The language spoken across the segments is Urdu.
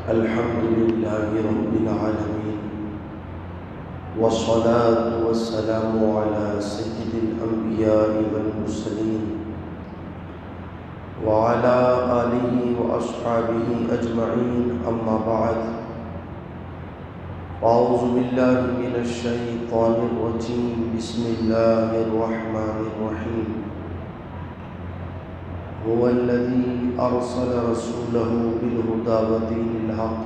الحمد لله رب العالمين، والصلاة والسلام على سيد الأنبياء والمرسلين وعلى آله وأصحابه أجمعين، أما بعد. أعوذ بالله من الشيطان الرجيم، بسم الله الرحمن الرحيم. هو الذي أرسل رسوله بالهدى ودين الحق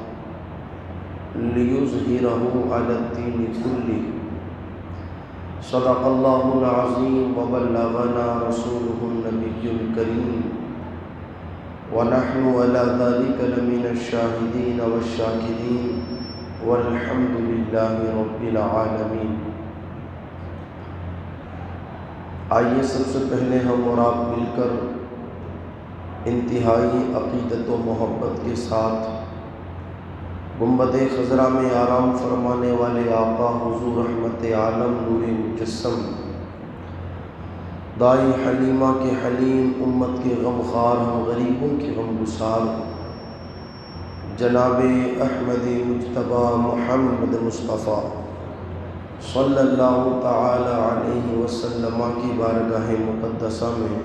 ليظهره على الدين كله. صدق الله العظيم وبلغنا رسوله النبي الكريم، ونحن على ذلك لمن الشاهدين والشاكرين، والحمد لله رب العالمين. آئیے سب سے پہلے ہم اور آپ مل کر انتہائی عقیدت و محبت کے ساتھ گنبد خضرا میں آرام فرمانے والے آقا حضور رحمت عالم نور مجسم دائی حلیمہ کے حلیم، امت کے غمخوار، ہم غریبوں کے غم گسار جناب احمد مجتبی محمد مصطفیٰ صلی اللہ تعالی علیہ وسلم کی بارگاہ مقدسہ میں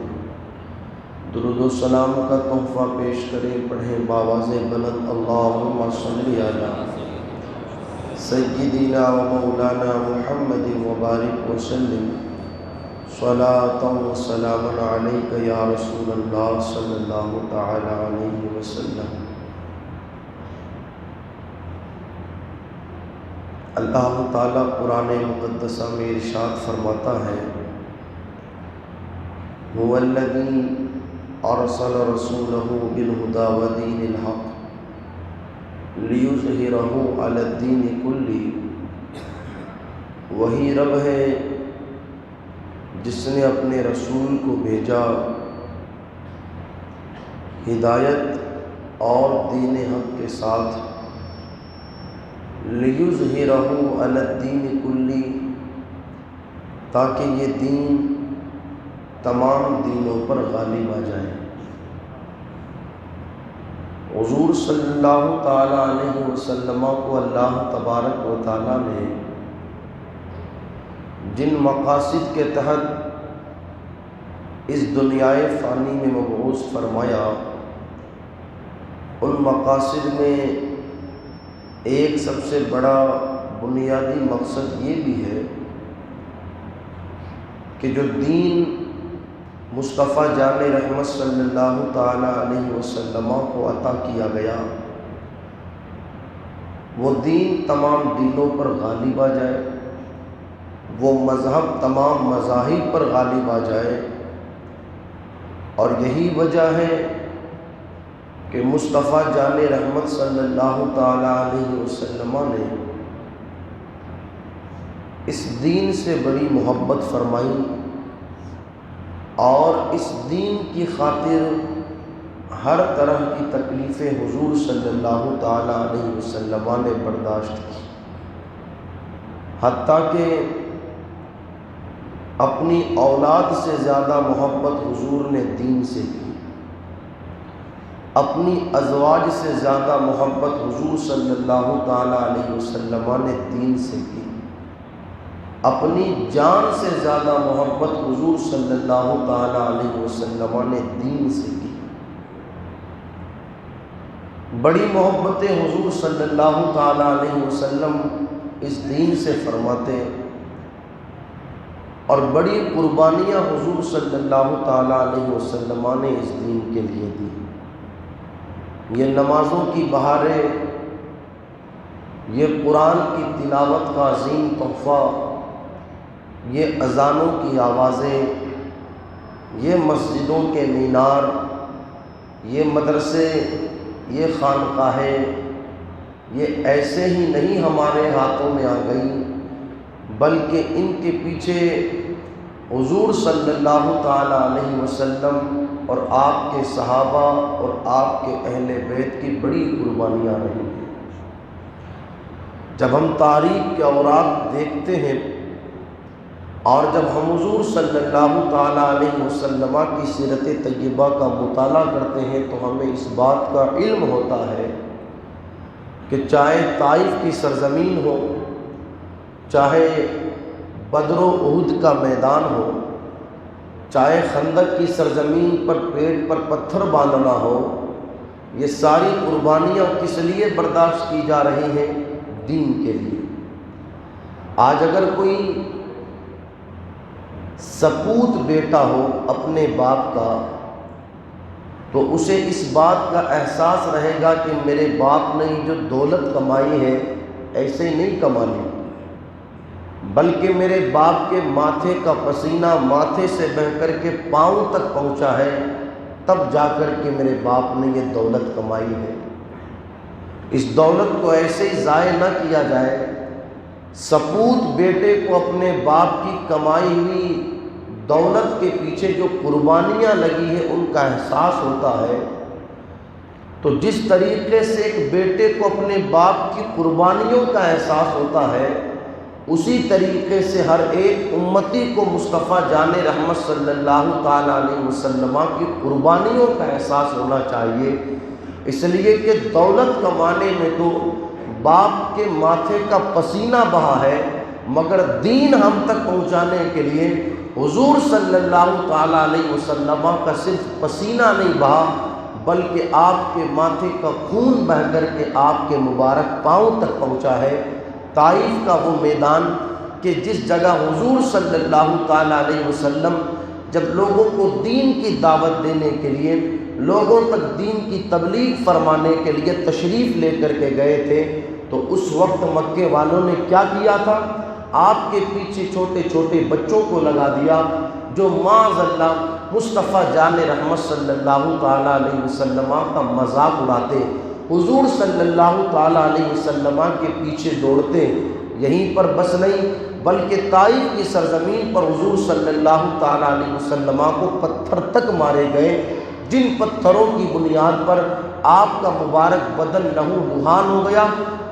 درود و سلام کا تحفہ پیش کریں، پڑھیں باواز بلند اللہم صلی علی سیدنا و مولانا محمد مبارک وسلم صلاۃ و سلام علیک یا رسول اللہ صلی اللہ تعالی علیہ وسلم. اللہ تعالیٰ قرآن مقدسہ میں ارشاد فرماتا ہے، هو الذی ارسل رسولہ بالہدی ودین الحق لیظہرہ علی الدین کلہ. وہی رب ہے جس نے اپنے رسول کو بھیجا ہدایت اور دین حق کے ساتھ، لیظہرہ علی الدین کلہ، تاکہ یہ دین تمام دینوں پر غالب آ جائے. حضور صلی اللہ تعالی علیہ وسلم کو اللہ تبارک و تعالی نے جن مقاصد کے تحت اس دنیائے فانی میں مبعوث فرمایا، ان مقاصد میں ایک سب سے بڑا بنیادی مقصد یہ بھی ہے کہ جو دین مصطفیٰ جان رحمت صلی اللہ تعالی علیہ وسلم کو عطا کیا گیا، وہ دین تمام دینوں پر غالب آ جائے، وہ مذہب تمام مذاہب پر غالب آ جائے. اور یہی وجہ ہے کہ مصطفیٰ جان رحمت صلی اللہ تعالی علیہ وسلم نے اس دین سے بڑی محبت فرمائی، اور اس دین کی خاطر ہر طرح کی تکلیفیں حضور صلی اللہ تعالی علیہ وسلم نے برداشت کی، حتیٰ کہ اپنی اولاد سے زیادہ محبت حضور نے دین سے کی، اپنی ازواج سے زیادہ محبت حضور صلی اللہ تعالی علیہ وسلم نے دین سے کی، اپنی جان سے زیادہ محبت حضور صلی اللہ تعالی علیہ وسلم نے دین سے کی. بڑی محبتیں حضور صلی اللہ تعالی علیہ وسلم اس دین سے فرماتے، اور بڑی قربانیاں حضور صلی اللہ تعالی علیہ وسلم نے اس دین کے لیے دی. یہ نمازوں کی بہاریں، یہ قرآن کی تلاوت کا عظیم تحفہ، یہ اذانوں کی آوازیں، یہ مسجدوں کے مینار، یہ مدرسے، یہ خانقاہیں، یہ ایسے ہی نہیں ہمارے ہاتھوں میں آ گئی، بلکہ ان کے پیچھے حضور صلی اللہ تعالی علیہ وسلم اور آپ کے صحابہ اور آپ کے اہل بیت کی بڑی قربانیاں رہی ہیں. جب ہم تاریخ کے اوراق دیکھتے ہیں اور جب ہم حضور صلی اللہ تعالی علیہ وسلم کی سیرت طیبہ کا مطالعہ کرتے ہیں تو ہمیں اس بات کا علم ہوتا ہے کہ چاہے طائف کی سرزمین ہو، چاہے بدر و احد کا میدان ہو، چاہے خندق کی سرزمین پر پیٹ پر پتھر باندھنا ہو، یہ ساری قربانیاں کس لیے برداشت کی جا رہی ہیں؟ دین کے لیے۔ آج اگر کوئی سپوت بیٹا ہو اپنے باپ کا، تو اسے اس بات کا احساس رہے گا کہ میرے باپ نے جو دولت کمائی ہے ایسے نہیں کما لی، بلکہ میرے باپ کے ماتھے کا پسینہ ماتھے سے بہہ کر کے پاؤں تک پہنچا ہے، تب جا کر کے میرے باپ نے یہ دولت کمائی ہے۔ اس دولت کو ایسے ہی ضائع نہ کیا جائے۔ سپوت بیٹے کو اپنے باپ کی کمائی ہوئی دولت کے پیچھے جو قربانیاں لگی ہیں ان کا احساس ہوتا ہے، تو جس طریقے سے ایک بیٹے کو اپنے باپ کی قربانیوں کا احساس ہوتا ہے، اسی طریقے سے ہر ایک امتی کو مصطفیٰ جان رحمت صلی اللہ تعالیٰ علیہ وسلم کی قربانیوں کا احساس ہونا چاہیے۔ اس لیے کہ دولت کمانے میں تو باپ کے ماتھے کا پسینہ بہا ہے، مگر دین ہم تک پہنچانے کے لیے حضور صلی اللہ تعالیٰ علیہ وسلم کا صرف پسینہ نہیں بہا، بلکہ آپ کے ماتھے کا خون بہہ کر کے آپ کے مبارک پاؤں تک پہنچا ہے۔ طائف کا وہ میدان کہ جس جگہ حضور صلی اللہ تعالیٰ علیہ وسلم جب لوگوں کو دین کی دعوت دینے کے لیے، لوگوں تک دین کی تبلیغ فرمانے کے لیے تشریف لے کر کے گئے تھے، تو اس وقت مکے والوں نے کیا کیا تھا؟ آپ کے پیچھے چھوٹے چھوٹے بچوں کو لگا دیا جو معاذ اللہ مصطفیٰ جان رحمت صلی اللہ تعالیٰ علیہ وسلم کا مذاق اڑاتے، حضور صلی اللہ تعالیٰ علیہ وسلم کے پیچھے دوڑتے۔ یہیں پر بس نہیں بلکہ طائف کی سرزمین پر حضور صلی اللہ تعالیٰ علیہ وسلم کو پتھر تک مارے گئے، جن پتھروں کی بنیاد پر آپ کا مبارک بدن لہو لہان ہو گیا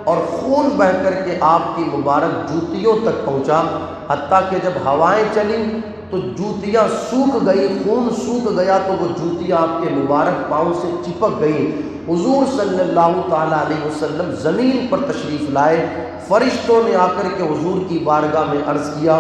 اور خون بہہ کر کے آپ کی مبارک جوتیوں تک پہنچا، حتیٰ کہ جب ہوائیں چلیں تو جوتیاں سوکھ گئی، خون سوکھ گیا تو وہ جوتیاں آپ کے مبارک پاؤں سے چپک گئی۔ حضور صلی اللہ تعالیٰ علیہ وسلم زمین پر تشریف لائے، فرشتوں نے آ کر کے حضور کی بارگاہ میں عرض کیا،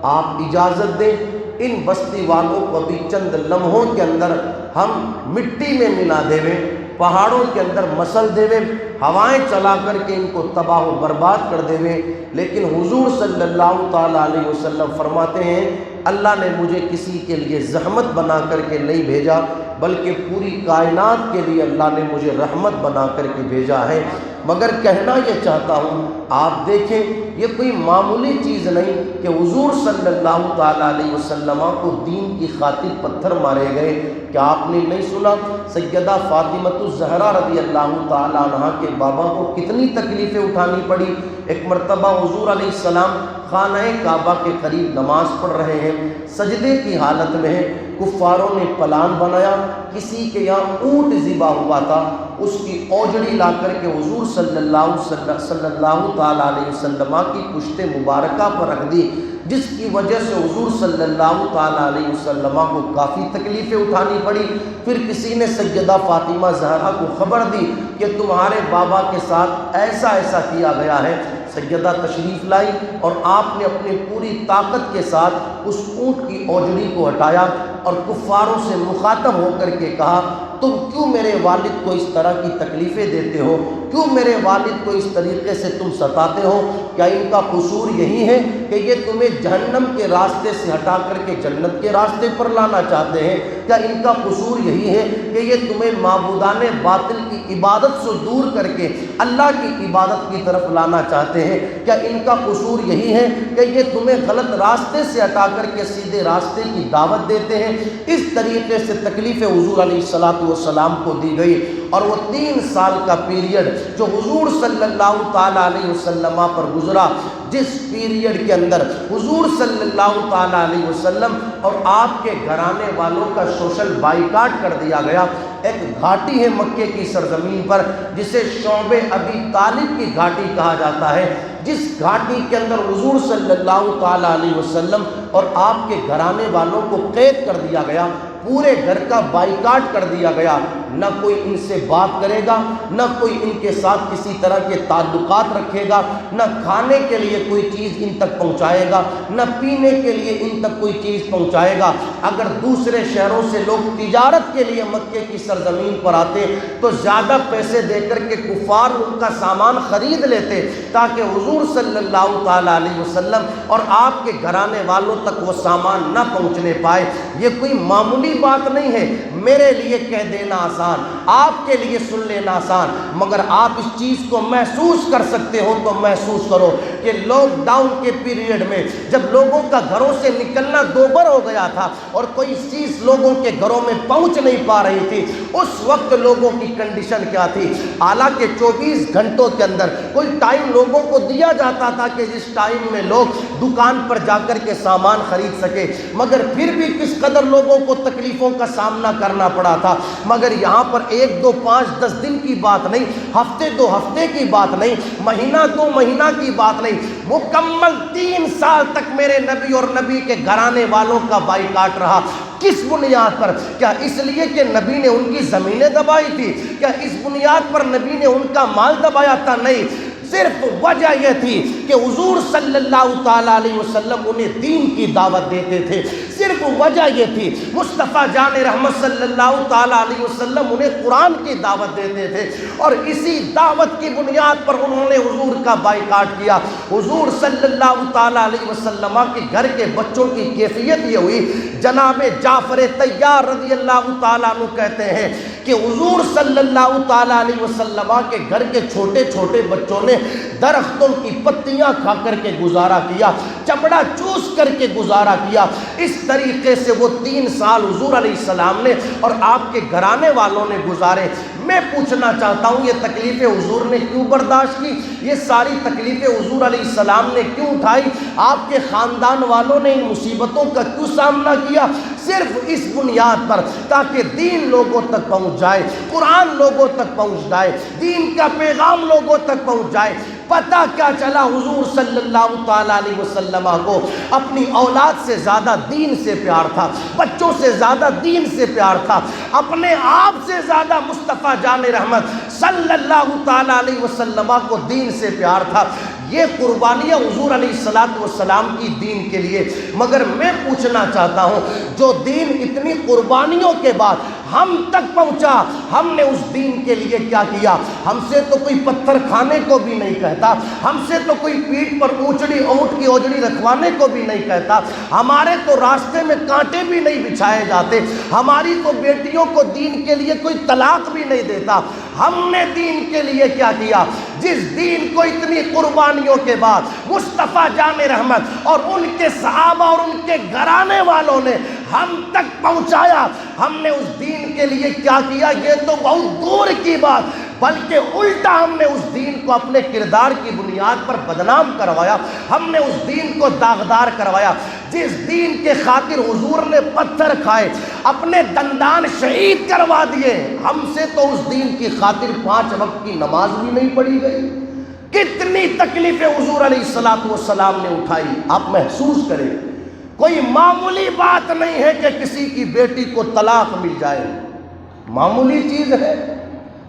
آپ اجازت دیں ان بستی والوں کو ابھی چند لمحوں کے اندر ہم مٹی میں ملا دیویں، پہاڑوں کے اندر مسل دیویں، ہوائیں چلا کر کے ان کو تباہ و برباد کر دیویں۔ لیکن حضور صلی اللہ تعالیٰ علیہ وسلم فرماتے ہیں، اللہ نے مجھے کسی کے لیے زحمت بنا کر کے نہیں بھیجا، بلکہ پوری کائنات کے لیے اللہ نے مجھے رحمت بنا کر کے بھیجا ہے۔ مگر کہنا یہ چاہتا ہوں، آپ دیکھیں یہ کوئی معمولی چیز نہیں کہ حضور صلی اللہ تعالیٰ علیہ وسلم کو دین کی خاطر پتھر مارے گئے۔ کیا آپ نے نہیں سنا سیدہ فاطمہ الزہرا رضی اللہ تعالیٰ عنہ کے بابا کو کتنی تکلیفیں اٹھانی پڑی؟ ایک مرتبہ حضور علیہ السلام خانہ کعبہ کے قریب نماز پڑھ رہے ہیں، سجدے کی حالت میں ہیں، کفاروں نے پلان بنایا، کسی کے یہاں اونٹ ذبح ہوا تھا، اس کی اوجڑی لا کر کے حضور صلی اللہ تعالیٰ علیہ وسلم کی پشت مبارکہ پر رکھ دی، جس کی وجہ سے حضور صلی اللہ تعالیٰ علیہ وسلم کو کافی تکلیفیں اٹھانی پڑی۔ پھر کسی نے سیدہ فاطمہ زہرا کو خبر دی کہ تمہارے بابا کے ساتھ ایسا ایسا کیا گیا ہے۔ سیدہ تشریف لائی اور آپ نے اپنی پوری طاقت کے ساتھ اس اونٹ کی اوجڑی کو ہٹایا اور کفاروں سے مخاطب ہو کر کے کہا، تم کیوں میرے والد کو اس طرح کی تکلیفیں دیتے ہو؟ کیوں میرے والد کو اس طریقے سے تم ستاتے ہو؟ کیا ان کا قصور یہی ہے کہ یہ تمہیں جہنم کے راستے سے ہٹا کر کے جنت کے راستے پر لانا چاہتے ہیں؟ کیا ان کا قصور یہی ہے کہ یہ تمہیں معبودان باطل کی عبادت سے دور کر کے اللہ کی عبادت کی طرف لانا چاہتے ہیں؟ کیا ان کا قصور یہی ہے کہ یہ تمہیں غلط راستے سے ہٹا کر کے سیدھے راستے کی دعوت دیتے ہیں؟ اس طریقے سے تکلیف حضور علیہ السلام کو دی گئی، اور وہ 3 سال کا پیریڈ جو حضور صلی اللہ تعالیٰ علیہ وسلم پر گزرا، جس پیریڈ کے اندر حضور صلی اللہ تعالیٰ علیہ وسلم اور آپ کے گھرانے والوں کا سوشل بائیکاٹ کر دیا گیا۔ ایک گھاٹی ہے مکے کی سرزمین پر جسے شعب ابی طالب کی گھاٹی کہا جاتا ہے، جس گھاٹی کے اندر حضور صلی اللہ تعالیٰ علیہ وسلم اور آپ کے گھرانے والوں کو قید کر دیا گیا، پورے گھر کا بائیکاٹ کر دیا گیا۔ نہ کوئی ان سے بات کرے گا، نہ کوئی ان کے ساتھ کسی طرح کے تعلقات رکھے گا، نہ کھانے کے لیے کوئی چیز ان تک پہنچائے گا، نہ پینے کے لیے ان تک کوئی چیز پہنچائے گا۔ اگر دوسرے شہروں سے لوگ تجارت کے لیے مکے کی سرزمین پر آتے تو زیادہ پیسے دے کر کے کفار ان کا سامان خرید لیتے تاکہ حضور صلی اللہ تعالیٰ علیہ وسلم اور آپ کے گھرانے والوں تک وہ سامان نہ پہنچنے پائے۔ یہ کوئی معمولی بات نہیں ہے، میرے لیے کہہ دینا آسان، آپ کے لیے سن لینا آسان، مگر آپ اس چیز کو محسوس کر سکتے ہو تو محسوس کرو کہ لاک ڈاؤن کے پیریڈ میں جب لوگوں کا گھروں سے نکلنا دوبر ہو گیا تھا اور کوئی چیز لوگوں کے گھروں میں پہنچ نہیں پا رہی تھی، اس وقت لوگوں کی کنڈیشن کیا تھی؟ حالانکہ 24 گھنٹوں کے اندر کوئی ٹائم لوگوں کو دیا جاتا تھا کہ جس ٹائم میں لوگ دکان پر جا کر کے سامان خرید سکے، مگر پھر بھی کس قدر لوگوں کو تکلیفوں کا سامنا کرنا پڑا تھا۔ مگر یہاں پر 1 2 5 10 دن کی بات نہیں، ہفتے 2 ہفتے کی بات نہیں، مہینہ 2 مہینہ کی بات نہیں، مکمل 3 سال تک میرے نبی اور نبی کے گھرانے والوں کا بائیکاٹ رہا۔ کس بنیاد پر؟ کیا اس لیے کہ نبی نے ان کی زمینیں دبائی تھی؟ کیا اس بنیاد پر نبی نے ان کا مال دبایا تھا؟ نہیں، صرف وجہ یہ تھی کہ حضور صلی اللہ تعالیٰ علیہ وسلم انہیں دین کی دعوت دیتے تھے، صرف وجہ یہ تھی۔ مصطفیٰ جان رحمت صلی اللہ تعالیٰ علیہ وسلم انہیں قرآن کی دعوت دیتے تھے، اور اسی دعوت کی بنیاد پر انہوں نے حضور کا بائیکاٹ کیا۔ حضور صلی اللہ تعالیٰ علیہ وسلم کے گھر کے بچوں کی کیفیت یہ ہوئی، جناب جعفر طیار رضی اللہ تعالیٰ عنہ کہتے ہیں کہ حضور صلی اللہ تعالیٰ علیہ وسلم کے گھر کے چھوٹے چھوٹے بچوں نے درختوں کی پتیاں کھا کر کے گزارا کیا، چمڑا چوس کر کے گزارا کیا۔ اس طریقے سے وہ 3 سال حضور علیہ السلام نے اور آپ کے گھرانے والوں نے گزارے۔ میں پوچھنا چاہتا ہوں، یہ تکلیفیں حضور نے کیوں برداشت کی؟ یہ ساری تکلیفیں حضور علیہ السلام نے کیوں اٹھائی؟ آپ کے خاندان والوں نے ان مصیبتوں کا کیوں سامنا کیا؟ صرف اس بنیاد پر تاکہ دین لوگوں تک پہنچ جائے، قرآن لوگوں تک پہنچ جائے، دین کا پیغام لوگوں تک پہنچ جائے۔ پتہ کیا چلا؟ حضور صلی اللہ تعالیٰ علیہ وسلم کو اپنی اولاد سے زیادہ دین سے پیار تھا، بچوں سے زیادہ دین سے پیار تھا، اپنے آپ سے زیادہ مصطفیٰ جان رحمت صلی اللہ تعالیٰ علیہ وسلم کو دین سے پیار تھا۔ یہ قربانیاں حضور علیہ السلام کی دین کے لیے۔ مگر میں پوچھنا چاہتا ہوں، جو دین اتنی قربانیوں کے بعد ہم تک پہنچا، ہم نے اس دین کے لیے کیا کیا؟ ہم سے تو کوئی پتھر کھانے کو بھی نہیں کہتا، ہم سے تو کوئی پیٹھ پر اونٹ کی اوجڑی رکھوانے کو بھی نہیں کہتا، ہمارے تو راستے میں کانٹے بھی نہیں بچھائے جاتے، ہماری تو بیٹیوں کو دین کے لیے کوئی طلاق بھی نہیں دیتا۔ ہم نے دین کے لیے کیا کیا؟ جس دین کو اتنی قربانیوں کے بعد مصطفیٰ جان رحمت اور ان کے صحابہ اور ان کے گھرانے والوں نے ہم تک پہنچایا، ہم نے اس دین کے لیے کیا کیا؟ یہ تو بہت دور کی بات، بلکہ الٹا ہم نے اس دین کو اپنے کردار کی بنیاد پر بدنام کروایا، ہم نے اس دین کو داغدار کروایا۔ جس دین کے خاطر حضور نے پتھر کھائے، اپنے دندان شہید کروا دیے، ہم سے تو اس دین کی خاطر 5 وقت کی نماز بھی نہیں پڑھی گئی۔ کتنی تکلیفیں حضور علیہ السلام نے اٹھائی، آپ محسوس کریں۔ کوئی معمولی بات نہیں ہے کہ کسی کی بیٹی کو طلاق مل جائے، معمولی چیز ہے،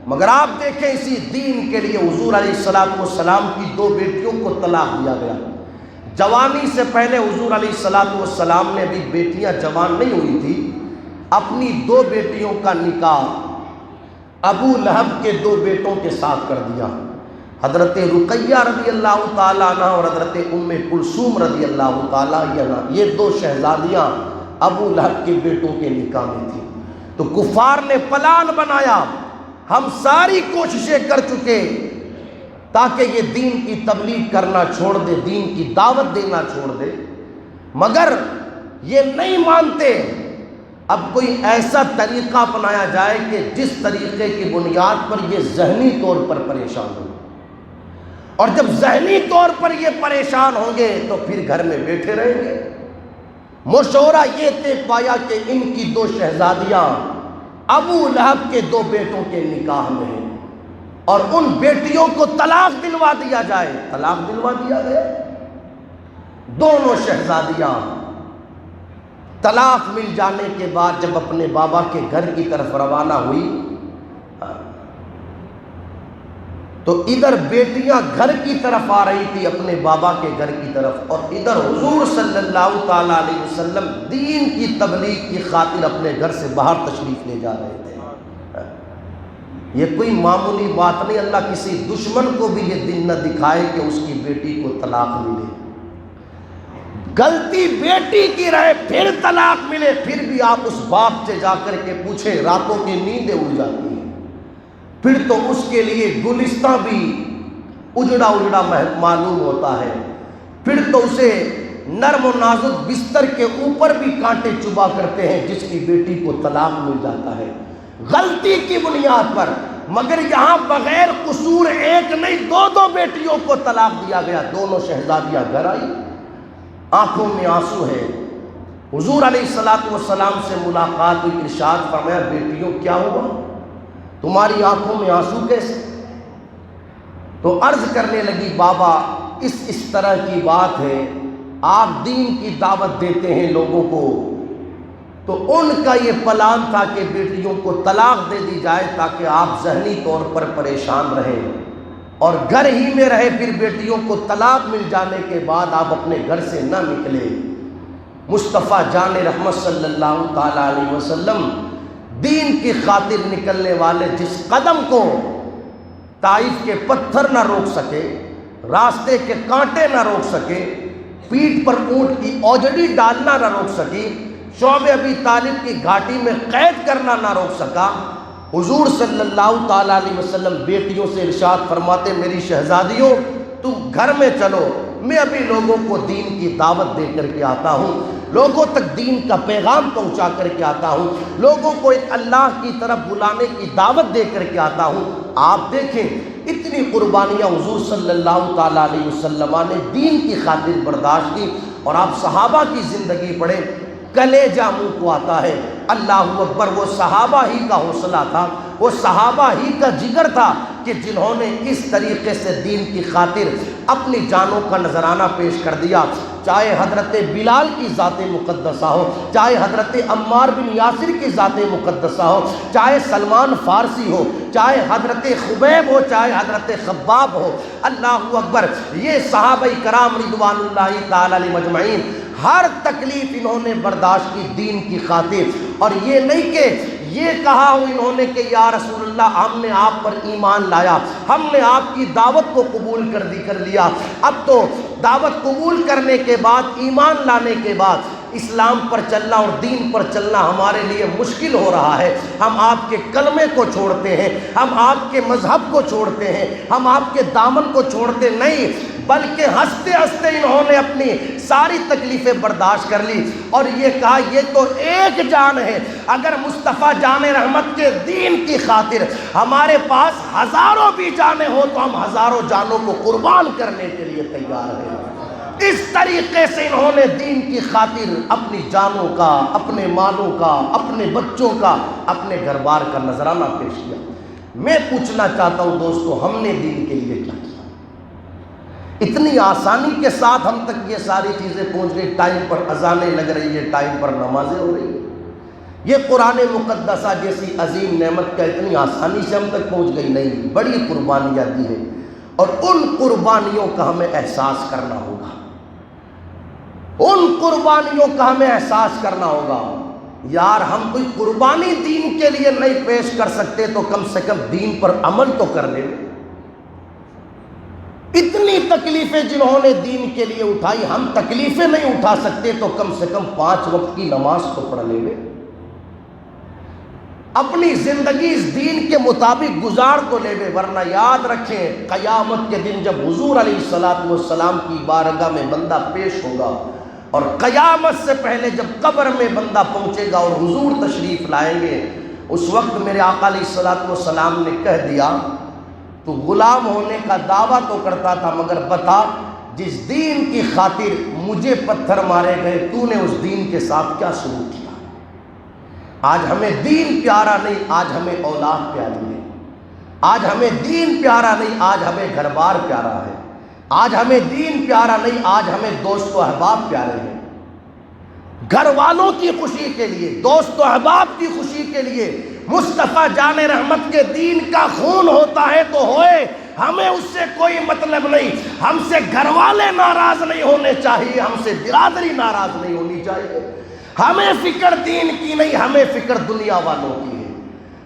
مگر آپ دیکھیں اسی دین کے لیے حضور علیہ السلام کی 2 بیٹیوں کو طلاق دیا گیا۔ جوانی سے پہلے حضور علیہ السلام نے بھی بیٹیاں جوان نہیں ہوئی تھی، اپنی 2 بیٹیوں کا نکاح ابو لہب کے 2 بیٹوں کے ساتھ کر دیا، حضرت رقیہ رضی اللہ تعالیٰ عنہ اور حضرت ام کلثوم رضی اللہ تعالیٰ عنہ، یہ 2 شہزادیاں ابو لہب کے بیٹوں کے نکاح میں تھیں۔ تو کفار نے پلان بنایا، ہم ساری کوششیں کر چکے تاکہ یہ دین کی تبلیغ کرنا چھوڑ دے، دین کی دعوت دینا چھوڑ دے، مگر یہ نہیں مانتے۔ اب کوئی ایسا طریقہ اپنایا جائے کہ جس طریقے کی بنیاد پر یہ ذہنی طور پر پریشان ہوں، اور جب ذہنی طور پر یہ پریشان ہوں گے تو پھر گھر میں بیٹھے رہیں گے۔ مشورہ یہ طے پایا کہ ان کی 2 شہزادیاں ابو لہب کے 2 بیٹوں کے نکاح میں ہیں، اور ان بیٹیوں کو طلاق دلوا دیا جائے۔ طلاق دلوا دیا گیا، دونوں شہزادیاں طلاق مل جانے کے بعد جب اپنے بابا کے گھر کی طرف روانہ ہوئی تو ادھر بیٹیاں گھر کی طرف آ رہی تھی اپنے بابا کے گھر کی طرف، اور ادھر حضور صلی اللہ تعالیٰ علیہ وسلم دین کی تبلیغ کی خاطر اپنے گھر سے باہر تشریف لے جا رہے تھے۔ یہ کوئی معمولی بات نہیں، اللہ کسی دشمن کو بھی یہ دن نہ دکھائے کہ اس کی بیٹی کو طلاق ملے۔ غلطی بیٹی کی رہے پھر طلاق ملے، پھر بھی آپ اس باپ سے جا کر کے پوچھیں، راتوں کی نیندیں اڑ جاتی ہیں، پھر تو اس کے لیے گلستہ بھی اجڑا اجڑا معلوم ہوتا ہے، پھر تو اسے نرم و نازک بستر کے اوپر بھی کانٹے چبھا کرتے ہیں جس کی بیٹی کو طلاق مل جاتا ہے غلطی کی بنیاد پر۔ مگر یہاں بغیر قصور ایک نہیں دو بیٹیوں کو طلاق دیا گیا، دونوں شہزادیاں گھر آئی، آنکھوں میں آنسو ہے۔ حضور علیہ السلام سے ملاقات ہوئی، ارشاد فرمایا بیٹیوں کیا ہوا، تمہاری آنکھوں میں آنسو کیسے؟ تو عرض کرنے لگی بابا اس طرح کی بات ہے، آپ دین کی دعوت دیتے ہیں لوگوں کو، تو ان کا یہ پلان تھا کہ بیٹیوں کو طلاق دے دی جائے تاکہ آپ ذہنی طور پر پریشان رہیں اور گھر ہی میں رہے، پھر بیٹیوں کو طلاق مل جانے کے بعد آپ اپنے گھر سے نہ نکلے۔ مصطفیٰ جان رحمت صلی اللہ تعالیٰ علیہ وسلم دین کی خاطر نکلنے والے جس قدم کو طائف کے پتھر نہ روک سکے، راستے کے کانٹے نہ روک سکے، پیٹھ پر اونٹ کی اوجڑی ڈالنا نہ روک سکی، شعب ابی طالب کی گھاٹی میں قید کرنا نہ روک سکا، حضور صلی اللہ تعالیٰ علیہ وسلم بیٹیوں سے ارشاد فرماتے میری شہزادیوں تم گھر میں چلو، میں ابھی لوگوں کو دین کی دعوت دے کر کے آتا ہوں، لوگوں تک دین کا پیغام پہنچا کر کے آتا ہوں، لوگوں کو ایک اللہ کی طرف بلانے کی دعوت دے کر کے آتا ہوں۔ آپ دیکھیں اتنی قربانیاں حضور صلی اللہ تعالیٰ علیہ وسلم نے دین کی خاطر برداشت کی، اور آپ صحابہ کی زندگی پڑھیں، کلیجہ منہ کو آتا ہے۔ اللہ اکبر، وہ صحابہ ہی کا حوصلہ تھا، وہ صحابہ ہی کا جگر تھا کہ جنہوں نے اس طریقے سے دین کی خاطر اپنی جانوں کا نذرانہ پیش کر دیا، چاہے حضرت بلال کی ذات مقدسہ ہو، چاہے حضرت عمار بن یاسر کی ذات مقدسہ ہو، چاہے سلمان فارسی ہو، چاہے حضرت خبیب ہو، چاہے حضرت خباب ہو۔ اللہ اکبر، یہ صحابہ کرام رضوان اللہ تعالی علیہ مجمعین ہر تکلیف انہوں نے برداشت کی دین کی خاطر، اور یہ نہیں کہ یہ کہا ہو انہوں نے کہ یا رسول اللہ ہم نے آپ پر ایمان لایا، ہم نے آپ کی دعوت کو قبول کر لیا، اب تو دعوت قبول کرنے کے بعد، ایمان لانے کے بعد اسلام پر چلنا اور دین پر چلنا ہمارے لیے مشکل ہو رہا ہے، ہم آپ کے کلمے کو چھوڑتے ہیں، ہم آپ کے مذہب کو چھوڑتے ہیں، ہم آپ کے دامن کو چھوڑتے نہیں، بلکہ ہنستے ہنستے انہوں نے اپنی ساری تکلیفیں برداشت کر لی، اور یہ کہا یہ تو ایک جان ہے، اگر مصطفیٰ جان رحمت کے دین کی خاطر ہمارے پاس ہزاروں بھی جانیں ہو تو ہم ہزاروں جانوں کو قربان کرنے کے لیے تیار ہیں۔ اس طریقے سے انہوں نے دین کی خاطر اپنی جانوں کا، اپنے مالوں کا، اپنے بچوں کا، اپنے گھر بار کا نذرانہ پیش کیا۔ میں پوچھنا چاہتا ہوں دوستو، ہم نے دین کے لیے کیا کیا؟ اتنی آسانی کے ساتھ ہم تک یہ ساری چیزیں پہنچ گئی، ٹائم پر اذانیں لگ رہی ہے، ٹائم پر نمازیں ہو رہی ہیں، یہ قرآن مقدسہ جیسی عظیم نعمت کا اتنی آسانی سے ہم تک پہنچ گئی نہیں، بڑی قربانیاں دی ہیں، اور ان قربانیوں کا ہمیں احساس کرنا ہوگا، ان قربانیوں کا ہمیں احساس کرنا ہوگا۔ یار ہم کوئی قربانی دین کے لیے نہیں پیش کر سکتے تو کم سے کم دین پر عمل تو کر لیں۔ اتنی تکلیفیں جنہوں نے دین کے لیے اٹھائی، ہم تکلیفیں نہیں اٹھا سکتے تو کم سے کم 5 وقت کی نماز تو پڑھ لیں، اپنی زندگی اس دین کے مطابق گزار تو لے، ورنہ یاد رکھیں قیامت کے دن جب حضور علیہ السلام کی بارگاہ میں بندہ پیش ہوگا، اور قیامت سے پہلے جب قبر میں بندہ پہنچے گا اور حضور تشریف لائیں گے، اس وقت میرے آقا علیہ السلام نے کہہ دیا تو غلام ہونے کا دعویٰ تو کرتا تھا، مگر بتا جس دین کی خاطر مجھے پتھر مارے گئے تو نے اس دین کے ساتھ کیا سلوک کیا؟ آج ہمیں دین پیارا نہیں، آج ہمیں اولاد پیاری ہے، آج ہمیں دین پیارا نہیں، آج ہمیں گھر بار پیارا ہے، آج ہمیں دین پیارا نہیں، آج ہمیں دوست و احباب پیارے ہیں۔ گھر والوں کی خوشی کے لیے، دوست و احباب کی خوشی کے لیے مصطفیٰ جان رحمت کے دین کا خون ہوتا ہے تو ہوئے، ہمیں اس سے کوئی مطلب نہیں. ہم سے گھر والے ناراض نہیں ہونے چاہیے، ہم سے برادری ناراض نہیں ہونی چاہیے. ہمیں فکر دین کی نہیں، ہمیں فکر دنیا والوں کی ہے.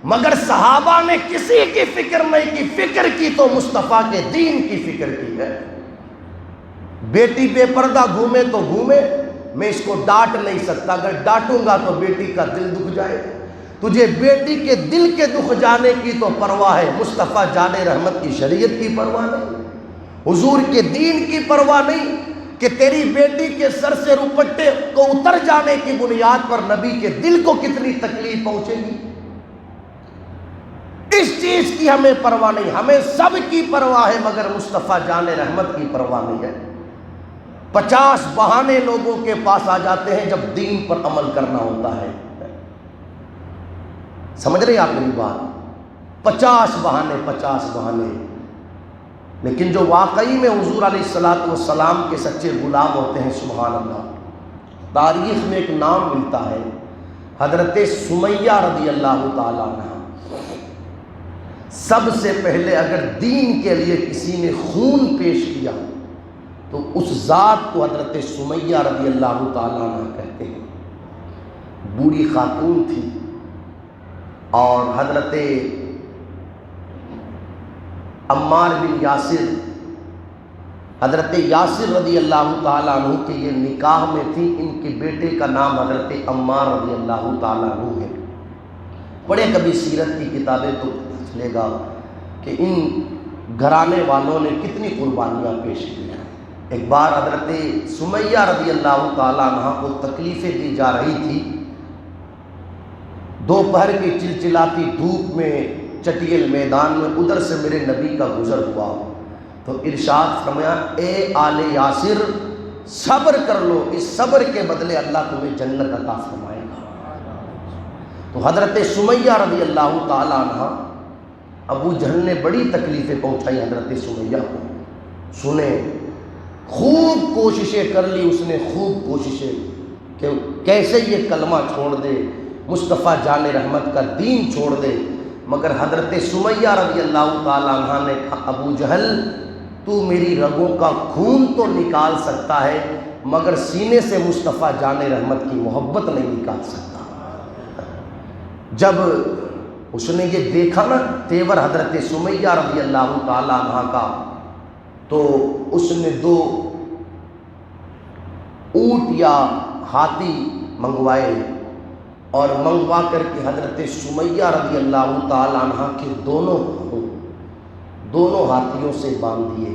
مگر صحابہ نے کسی کی فکر نہیں کی، فکر کی تو مصطفیٰ کے دین کی فکر کی ہے. بیٹی بے پردہ گھومے تو گھومے، میں اس کو ڈانٹ نہیں سکتا، اگر ڈانٹوں گا تو بیٹی کا دل دکھ جائے. تجھے بیٹی کے دل کے دکھ جانے کی تو پرواہ ہے، مصطفیٰ جان رحمت کی شریعت کی پرواہ نہیں، حضور کے دین کی پرواہ نہیں کہ تیری بیٹی کے سر سے روپٹے کو اتر جانے کی بنیاد پر نبی کے دل کو کتنی تکلیف پہنچے گی. اس چیز کی ہمیں پرواہ نہیں، ہمیں سب کی پرواہ ہے مگر مصطفیٰ جان رحمت کی پرواہ نہیں ہے. 50 بہانے لوگوں کے پاس آ جاتے ہیں جب دین پر عمل کرنا ہوتا ہے. سمجھ رہے ہیں آپ میری بات؟ 50 بہانے. لیکن جو واقعی میں حضور علیہ الصلوۃ والسلام کے سچے غلام ہوتے ہیں، سبحان اللہ، تاریخ میں ایک نام ملتا ہے حضرت سمیہ رضی اللہ تعالیٰ عنہ. سب سے پہلے اگر دین کے لیے کسی نے خون پیش کیا تو اس ذات کو حضرت سمیہ رضی اللہ تعالیٰ عنہ کہتے ہیں. بوڑھی خاتون تھی اور حضرت عمار بن یاسر، حضرت یاسر رضی اللہ تعالیٰ عنہ کے یہ نکاح میں تھی. ان کے بیٹے کا نام حضرت عمار رضی اللہ تعالیٰ عنہ ہے. پڑھے کبھی سیرت کی کتابیں تو چلے گا کہ ان گھرانے والوں نے کتنی قربانیاں پیش کی ہیں. ایک بار حضرت سمیہ رضی اللہ تعالیٰ عنہ کو تکلیفیں دی جا رہی تھی. دوپہر کی چلچلاتی دھوپ میں چٹیل میدان میں ادھر سے میرے نبی کا گزر ہوا تو ارشاد فرمایا، اے آل یاسر صبر کر لو، اس صبر کے بدلے اللہ تمہیں جنت عطا فرمائے گا. تو حضرت سمیہ رضی اللہ تعالیٰ عنہ، ابو جہل نے بڑی تکلیفیں پہنچائی حضرت سمیہ کو. سنیں، خوب کوششیں کر لی اس نے، خوب کوششیں کہ کیسے یہ کلمہ چھوڑ دے، مصطفیٰ جان رحمت کا دین چھوڑ دے. مگر حضرت سمیہ رضی اللہ تعالیٰ عنہ نے کہا، ابو جہل تو میری رگوں کا خون تو نکال سکتا ہے مگر سینے سے مصطفیٰ جان رحمت کی محبت نہیں نکال سکتا. جب اس نے یہ دیکھا نا تیور حضرت سمیہ رضی اللہ تعالیٰ عنہ کا، تو اس نے 2 اونٹ یا ہاتھی منگوائے اور منگوا کر کے حضرت سمیہ رضی اللہ تعالیٰ عنہ کے دونوں ہاتھیوں سے باندھ دیے.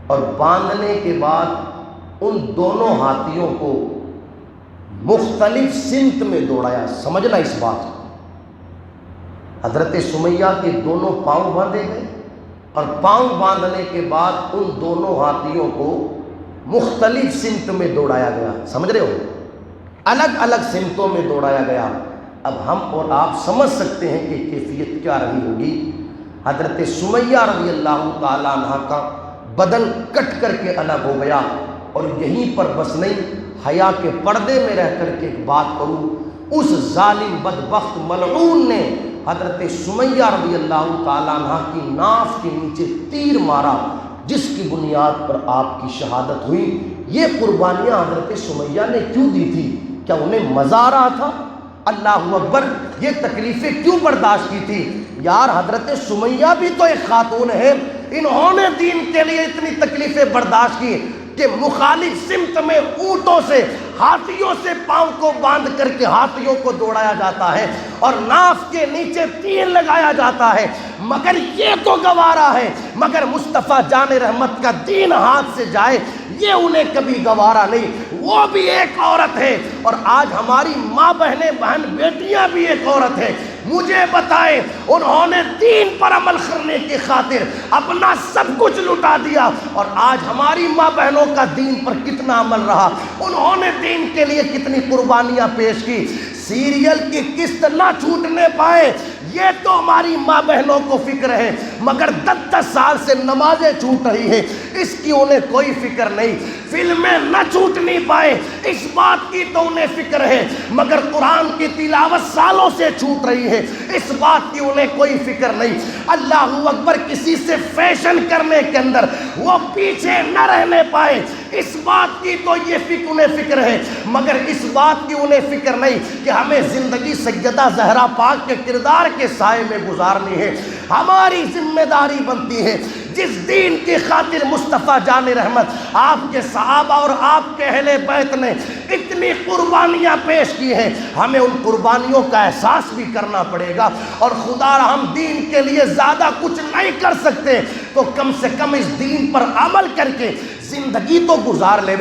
اور باندھنے کے بعد ان دونوں ہاتھیوں کو مختلف سمت میں دوڑایا. سمجھنا اس بات کو، حضرت سمیہ کے دونوں پاؤں باندھے گئے اور پاؤں باندھنے کے بعد ان دونوں ہاتھیوں کو مختلف سمت میں دوڑایا گیا. سمجھ رہے ہو؟ الگ الگ سمتوں میں دوڑایا گیا. اب ہم اور آپ سمجھ سکتے ہیں کہ کیفیت کیا رہی ہوگی. حضرت سمیہ رضی اللہ تعالیٰ عنہ کا بدن کٹ کر کے الگ ہو گیا. اور یہیں پر بس نہیں، حیا کے پردے میں رہ کر کے ایک بات کروں، اس ظالم بدبخت ملعون نے حضرت سمیہ رضی اللہ تعالیٰ عنہ کی ناف کے نیچے تیر مارا، جس کی بنیاد پر آپ کی شہادت ہوئی. یہ قربانیاں حضرت سمیہ نے کیوں دی تھی؟ کیا انہیں مزہ آ رہا تھا؟ اللہ اکبر! یہ تکلیفیں کیوں برداشت کی تھی؟ یار حضرت سمیہ بھی تو ایک خاتون ہے، انہوں نے دین کے لیے اتنی تکلیفیں برداشت کی کہ مخالف سمت میں اونٹوں سے، ہاتھیوں سے پاؤں کو باندھ کر کے ہاتھیوں کو دوڑایا جاتا ہے اور ناف کے نیچے تیر لگایا جاتا ہے. مگر یہ تو گوارا ہے، مگر مصطفیٰ جان رحمت کا دین ہاتھ سے جائے یہ انہیں کبھی گوارا نہیں. وہ بھی ایک عورت ہے اور آج ہماری ماں بہن بیٹیاں بھی ایک عورت ہے. مجھے بتائیں، انہوں نے دین پر عمل کرنے کی خاطر اپنا سب کچھ لٹا دیا اور آج ہماری ماں بہنوں کا دین پر کتنا عمل رہا، انہوں نے دین کے لیے کتنی قربانیاں پیش کی. سیریل کی قسط نہ چھوٹنے پائے یہ تو ہماری ماں بہنوں کو فکر ہے، مگر 10 سال سے نمازیں چھوٹ رہی ہیں اس کی انہیں کوئی فکر نہیں. فلمیں نہ چھوٹ نہیں پائے اس بات کی تو انہیں فکر ہے، مگر قرآن کی تلاوت سالوں سے چھوٹ رہی ہے اس بات کی انہیں کوئی فکر نہیں۔ اللہ اکبر، کسی سے فیشن کرنے کے اندر وہ پیچھے نہ رہنے پائے اس بات کی تو یہ انہیں فکر ہے، مگر اس بات کی انہیں فکر نہیں کہ ہمیں زندگی سیدہ زہرا پاک کے کردار کے سائے میں گزارنی ہے۔ ہماری ذمہ داری بنتی ہے، جس دین کی خاطر مصطفیٰ جان رحمت آپ کے صحابہ اور آپ کے اہل بیت نے اتنی قربانیاں پیش کی ہیں، ہمیں ان قربانیوں کا احساس بھی کرنا پڑے گا۔ اور خدا ہم دین کے لیے زیادہ کچھ نہیں کر سکتے تو کم سے کم اس دین پر عمل کر کے زندگی تو گزار لے،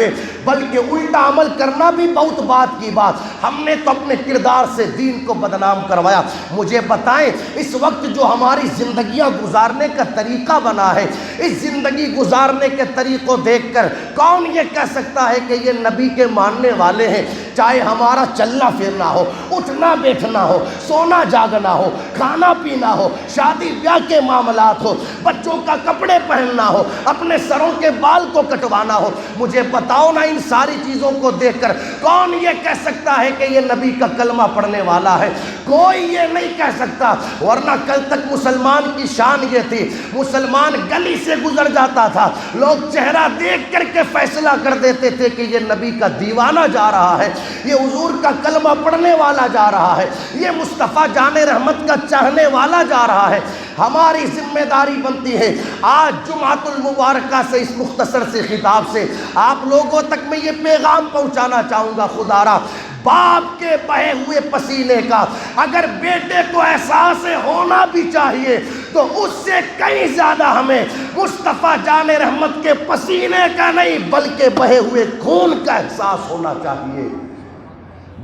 بلکہ الٹا عمل کرنا بھی بہت بات کی بات۔ ہم نے تو اپنے کردار سے دین کو بدنام کروایا۔ مجھے بتائیں، اس وقت جو ہماری زندگیاں گزارنے کا طریقہ بنا ہے، اس زندگی گزارنے کے طریقوں دیکھ کر کون یہ کہہ سکتا ہے کہ یہ نبی کے ماننے والے ہیں؟ چاہے ہمارا چلنا پھرنا ہو، اٹھنا بیٹھنا ہو، سونا جاگنا ہو، کھانا پینا ہو، شادی بیاہ کے معاملات ہو، بچوں کا کپڑے پہننا ہو، اپنے سروں کے بال کو کٹوانا ہو، مجھے بتاؤ نا، ان ساری چیزوں کو دیکھ کر کون یہ کہہ سکتا ہے کہ یہ نبی کا کلمہ پڑھنے والا ہے؟ کوئی یہ نہیں کہہ سکتا۔ ورنہ کل تک مسلمان کی شان یہ تھی، مسلمان گلی سے گزر جاتا تھا، لوگ چہرہ دیکھ کر کے فیصلہ کر دیتے تھے کہ یہ نبی کا دیوانہ جا رہا ہے، یہ حضور کا کلمہ پڑھنے والا جا رہا ہے، یہ مصطفیٰ جان رحمت کا چاہنے والا جا رہا ہے۔ ہماری ذمہ داری بنتی ہے، آج جمعۃ المبارکہ سے اس مختصر سے خطاب سے آپ لوگوں تک میں یہ پیغام پہنچانا چاہوں گا، خدا را باپ کے بہے ہوئے پسینے کا اگر بیٹے کو احساس ہونا بھی چاہیے تو اس سے کہیں زیادہ ہمیں مصطفیٰ جان رحمت کے پسینے کا نہیں بلکہ بہے ہوئے خون کا احساس ہونا چاہیے۔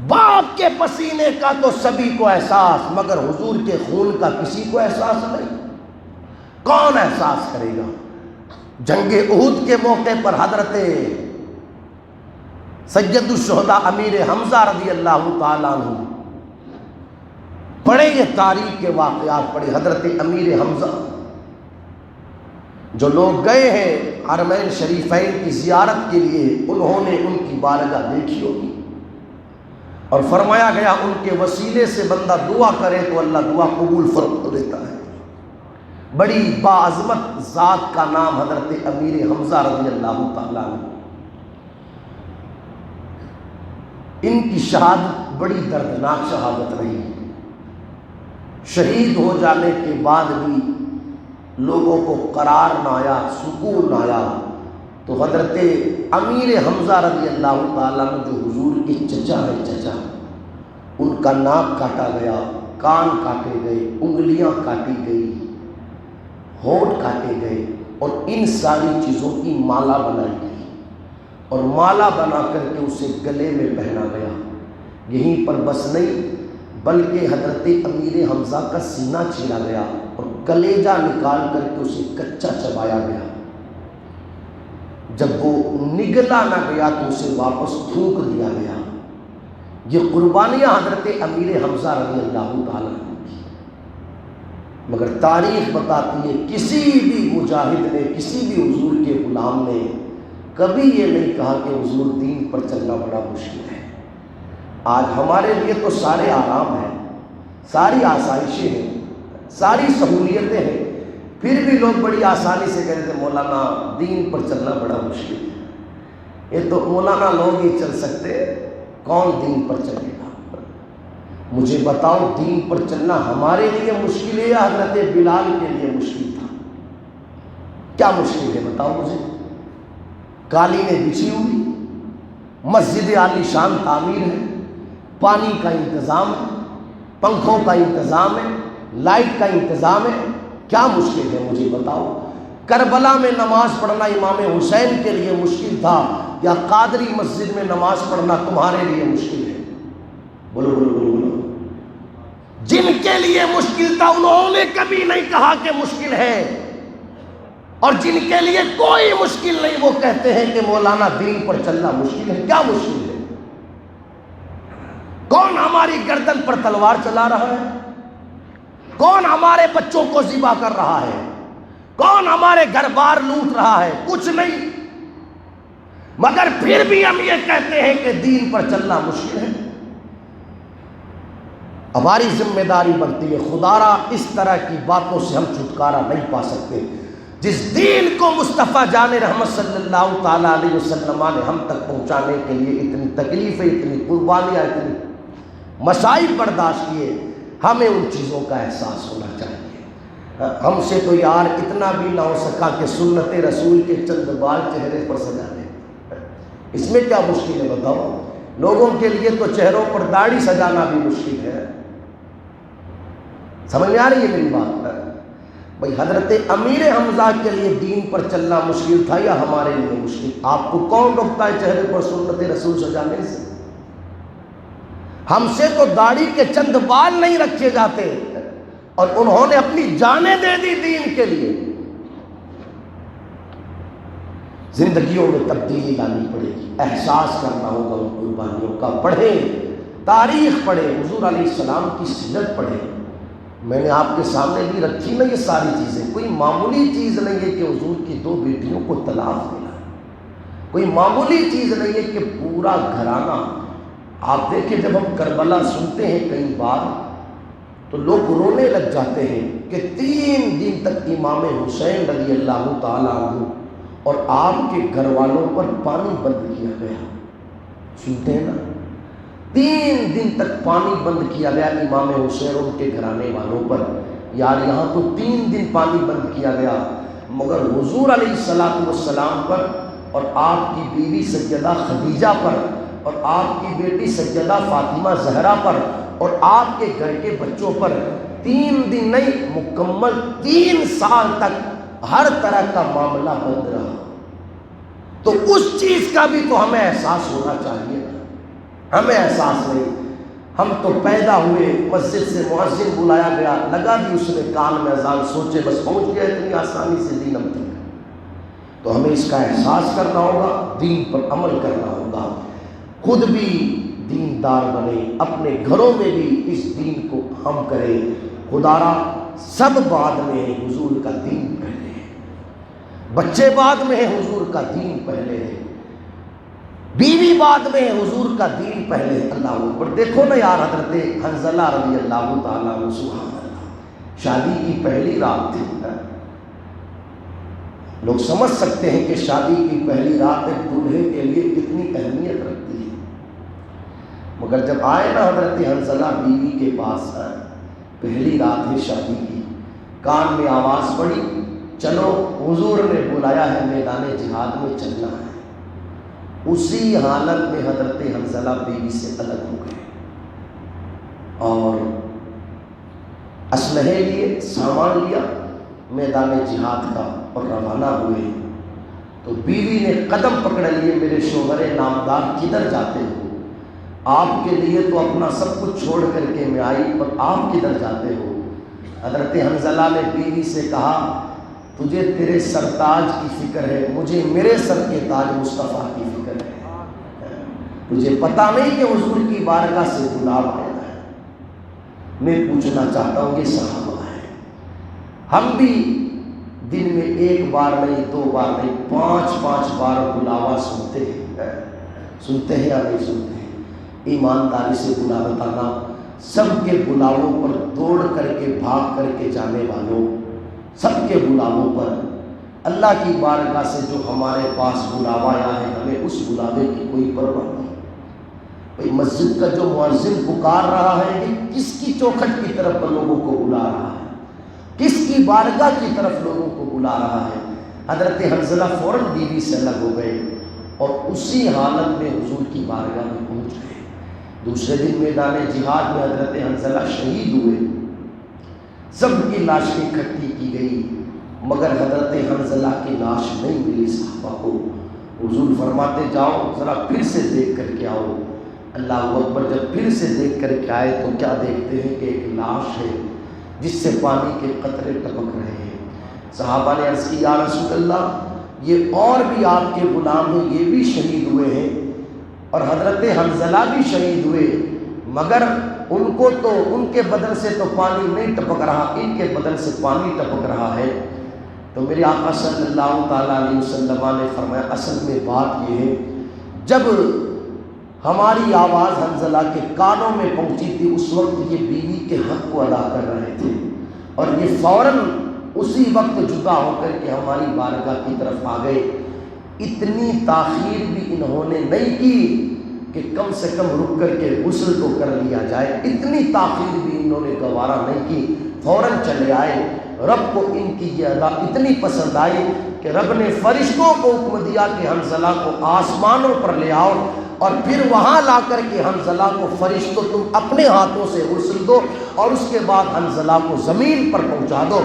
باپ کے پسینے کا تو سبھی کو احساس، مگر حضور کے خون کا کسی کو احساس نہیں۔ کون احساس کرے گا؟ جنگ احد کے موقع پر حضرت سید الشہداء امیر حمزہ رضی اللہ تعالیٰ عنہ، پڑھے یہ تاریخ کے واقعات پڑھے، حضرت امیر حمزہ جو لوگ گئے ہیں حرمین شریفین کی زیارت کے لیے، انہوں نے ان کی بارگاہ دیکھی ہوگی، اور فرمایا گیا ان کے وسیلے سے بندہ دعا کرے تو اللہ دعا قبول فرما دیتا ہے۔ بڑی باعظمت ذات کا نام حضرت امیر حمزہ رضی اللہ تعالیٰ عنہ۔ ان کی شہادت بڑی دردناک شہادت رہی، شہید ہو جانے کے بعد بھی لوگوں کو قرار نہ آیا، سکون نہ آیا، تو حضرت امیر حمزہ رضی اللہ تعالیٰ عنہ جو حضور کے چچا ہے، چچا، ان کا ناک کاٹا گیا، کان کاٹے گئے، انگلیاں کاٹی گئی، ہونٹ کاٹے گئے، اور ان ساری چیزوں کی مالا بنائی گئی، اور مالا بنا کر کے اسے گلے میں پہنا گیا۔ یہیں پر بس نہیں بلکہ حضرت امیر حمزہ کا سینہ چھیلا گیا اور کلیجہ نکال کر کے اسے کچا چبایا گیا۔ جب وہ نگلا نہ گیا تو اسے واپس تھوک دیا گیا۔ یہ قربانیاں حضرت امیر حمزہ رضی اللہ تعالیٰ عنہ کی، مگر تاریخ بتاتی ہے کسی بھی مجاہد نے، کسی بھی حضور کے غلام نے کبھی یہ نہیں کہا کہ حضور دین پر چلنا بڑا مشکل ہے۔ آج ہمارے لیے تو سارے آرام ہیں، ساری آسائشیں ہیں، ساری سہولیتیں ہیں، پھر بھی لوگ بڑی آسانی سے کہتے ہیں مولانا دین پر چلنا بڑا مشکل ہے۔ یہ تو مولانا لوگ ہی چل سکتے، کون دین پر چلے گا؟ مجھے بتاؤ، دین پر چلنا ہمارے لیے مشکل ہے یا حضرت بلال کے لیے مشکل تھا؟ کیا مشکل ہے بتاؤ مجھے؟ قالینیں بچھی ہوئی، مسجد عالی شان تعمیر ہے، پانی کا انتظام ہے، پنکھوں کا انتظام ہے، لائٹ کا انتظام ہے، کیا مشکل ہے مجھے بتاؤ؟ کربلا میں نماز پڑھنا امام حسین کے لیے مشکل تھا یا قادری مسجد میں نماز پڑھنا تمہارے لیے مشکل ہے؟ بولو بولو بولو بولو۔ جن کے لیے مشکل تھا انہوں نے کبھی نہیں کہا کہ مشکل ہے، اور جن کے لیے کوئی مشکل نہیں وہ کہتے ہیں کہ مولانا دین پر چلنا مشکل ہے۔ کیا مشکل ہے؟ کون ہماری گردن پر تلوار چلا رہا ہے؟ کون ہمارے بچوں کو ذبح کر رہا ہے؟ کون ہمارے گھر بار لوٹ رہا ہے؟ کچھ نہیں۔ مگر پھر بھی ہم یہ کہتے ہیں کہ دین پر چلنا مشکل ہے۔ ہماری ذمہ داری بنتی ہے، خدا را اس طرح کی باتوں سے ہم چھٹکارا نہیں پا سکتے۔ جس دین کو مصطفیٰ جان رحمت صلی اللہ تعالیٰ علیہ وسلم نے ہم تک پہنچانے کے لیے اتنی تکلیفیں، اتنی قربانیاں، اتنی مصائب برداشت کیے، ہمیں ان چیزوں کا احساس ہونا چاہیے۔ ہم سے تو یار اتنا بھی نہ ہو سکا کہ سنت رسول کے چند بال چہرے پر سجا دیں، اس میں کیا مشکل ہے بتاؤ؟ لوگوں کے لیے تو چہروں پر داڑھی سجانا بھی مشکل ہے۔ سمجھ میں آ رہی ہے میری بات؟ بھائی حضرت امیر حمزہ کے لیے دین پر چلنا مشکل تھا یا ہمارے لیے مشکل؟ آپ کو کون روکتا ہے چہرے پر سنت رسول سجانے سے؟ ہم سے تو داڑھی کے چند بال نہیں رکھے جاتے، اور انہوں نے اپنی جانیں دے دی دین کے لیے۔ زندگیوں میں تبدیلی لانی پڑے گی، احساس کرنا ہوگا ان قربانیوں کا۔ پڑھیں، تاریخ پڑھیں، حضور علیہ السلام کی سیرت پڑھیں۔ میں نے آپ کے سامنے بھی رکھی نا یہ ساری چیزیں، کوئی معمولی چیز نہیں ہے کہ حضور کی 2 بیٹیوں کو طلاق ملا، کوئی معمولی چیز نہیں ہے کہ پورا گھرانہ۔ آپ دیکھیں جب ہم کربلا سنتے ہیں کئی بار تو لوگ رونے لگ جاتے ہیں کہ 3 دن تک امام حسین رضی اللہ تعالیٰ عنہ اور آپ کے گھر والوں پر پانی بند کیا گیا۔ سنتے ہیں نا، 3 دن تک پانی بند کیا گیا امام حسین اور ان کے گھرانے والوں پر۔ یار یہاں تو 3 دن پانی بند کیا گیا، مگر حضور علیہ السلام پر اور آپ کی بیوی سیدہ خدیجہ پر اور آپ کی بیٹی سیدہ فاطمہ زہرا پر اور آپ کے گھر کے بچوں پر 3 دن نہیں، مکمل 3 سال تک ہر طرح کا معاملہ بند رہا۔ تو اس چیز کا بھی تو ہمیں احساس ہونا چاہیے۔ ہمیں احساس نہیں، ہم تو پیدا ہوئے، مسجد سے مؤذن بلایا گیا، لگا دی اس نے کان میں اذان، سوچے بس پہنچ گیا اتنی آسانی سے دین ہم تک۔ تو ہمیں اس کا احساس کرنا ہوگا، دین پر عمل کرنا ہوگا، خود بھی دیندار بنے، اپنے گھروں میں بھی اس دین کو ہم کریں۔ خدا را سب بعد میں ہے، حضور کا دین پہلے ہے، بچے بعد میں ہے، حضور کا دین پہلے ہے، بیوی بعد میں ہے، حضور کا دین پہلے ہے۔ اللہ اکبر۔ دیکھو نا یار، حضرت حنظلہ رضی اللہ تعالیٰ عنہ، سبحان اللہ، شادی کی پہلی رات تھی۔ لوگ سمجھ سکتے ہیں کہ شادی کی پہلی رات ایک دولہے کے لیے کتنی اہمیت رکھتی ہے، مگر جب آئے نا حضرت حنظلہ بیوی کے پاس، پہلی رات ہے شادی کی، کان میں آواز پڑی، چلو حضور نے بلایا ہے، میدان جہاد میں چلنا ہے۔ اسی حالت میں حضرت حنظلہ بیوی سے الگ ہو گئے اور اسلحے لیے، سامان لیا میدان جہاد کا اور روانہ ہوئے۔ تو بیوی نے قدم پکڑ لیے، میرے شوہر نامدار کدھر جاتے ہو؟ آپ کے لیے تو اپنا سب کچھ چھوڑ کر کے میں آئی، پر آپ کدھر جاتے ہو؟ حضرت حنظلہ نے بیوی سے کہا، تجھے تیرے سرتاج کی فکر ہے، مجھے میرے سر کے تاج مصطفیٰ کی فکر ہے۔ مجھے پتہ نہیں کہ حضور کی بارگاہ سے بلاوا آیا ہے، میں پوچھنا چاہتا ہوں، یہ صحابہ ہے، ہم بھی دن میں 1 بار نہیں، 2 بار نہیں، 5 بار بلاوا سنتے ہیں، سنتے ہیں یا نہیں سنتے ہیں؟ ایمانداری سے بلا بتانا، سب کے بلاووں پر دوڑ کر کے، بھاگ کر کے جانے والوں، سب کے بلاووں پر اللہ کی بارگاہ سے جو ہمارے پاس بلاوا آیا ہے، ہمیں اس بلاوے کی کوئی پرواہ نہیں۔ بھئی مسجد کا جو مؤذن پکار رہا ہے، یہ کس کی چوکھٹ کی طرف لوگوں کو بلا رہا ہے، کس کی بارگاہ کی طرف لوگوں کو بلا رہا ہے؟ حضرت حنظلہ فوراً بیوی سے الگ ہو گئے اور اسی حالت میں حضور کی بارگاہ میں پہنچ گئے۔ دوسرے دن میدان جہاد میں حضرت حنظلہ شہید ہوئے، سب کی لاشیں اکٹھی کی گئی، مگر حضرت حنظلہ کی لاش نہیں ملی صحابہ کو۔ حضور فرماتے جاؤ ذرا پھر سے دیکھ کر کے آؤ۔ اللہ اکبر۔ جب پھر سے دیکھ کر کے آئے تو کیا دیکھتے ہیں کہ ایک لاش ہے جس سے پانی کے قطرے ٹپک رہے ہیں۔ صحابہ نے عرض کی، یا رسول اللہ، یہ اور بھی آپ کے غلام ہیں، یہ بھی شہید ہوئے ہیں اور حضرت حنظلہ بھی شہید ہوئے، مگر ان کو تو ان کے بدن سے تو پانی نہیں ٹپک رہا، ان کے بدن سے پانی ٹپک رہا ہے۔ تو میرے آقا صلی اللہ تعالیٰ علیہ وسلم نے فرمایا اصل میں بات یہ ہے، جب ہماری آواز حنظلہ کے کانوں میں پہنچی تھی اس وقت یہ بیوی کے حق کو ادا کر رہے تھے، اور یہ فوراً اسی وقت جدا ہو کر کے ہماری بارگاہ کی طرف آ گئے۔ اتنی تاخیر بھی انہوں نے نہیں کی کہ کم سے کم رک کر کے غسل تو کر لیا جائے، اتنی تاخیر بھی انہوں نے گوارا نہیں کی، فوراً چلے آئے۔ رب کو ان کی یہ ادا اتنی پسند آئی کہ رب نے فرشتوں کو حکم دیا کہ حنظلہ کو آسمانوں پر لے آؤ، اور پھر وہاں لا کر کے حنظلہ کو فرشتوں تم اپنے ہاتھوں سے غسل دو، اور اس کے بعد حنظلہ کو زمین پر پہنچا دو۔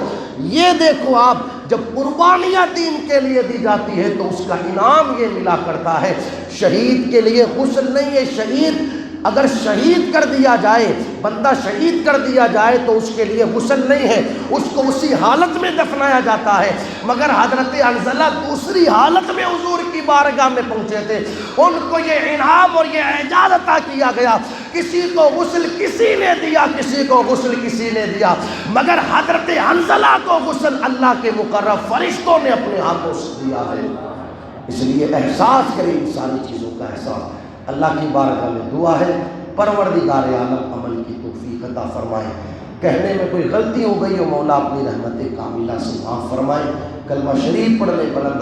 یہ دیکھو آپ، جب قربانیاں دین کے لیے دی جاتی ہے تو اس کا انعام یہ ملا کرتا ہے۔ شہید کے لیے غسل نہیں ہے، شہید اگر شہید کر دیا جائے، بندہ شہید کر دیا جائے تو اس کے لیے غسل نہیں ہے، اس کو اسی حالت میں دفنایا جاتا ہے۔ مگر حضرت حنظلہ دوسری حالت میں حضور کی بارگاہ میں پہنچے تھے، ان کو یہ انعام اور یہ اعزاز عطا کیا گیا۔ کسی کو غسل کسی نے دیا، کسی کو غسل کسی نے دیا، مگر حضرت حنظلہ کو غسل اللہ کے مقرب فرشتوں نے اپنے ہاتھوں سے دیا ہے۔ اس لیے احساس کریں ان ساری چیزوں کا احساس۔ اللہ کی بارگاہ میں دعا ہے پروردگار عالم عمل کی توفیق عطا فرمائے۔ کہنے میں کوئی غلطی ہو گئی ہو مولا اپنی رحمت کاملہ سے معاف فرمائے۔ کلمہ شریف پڑھ لے بلند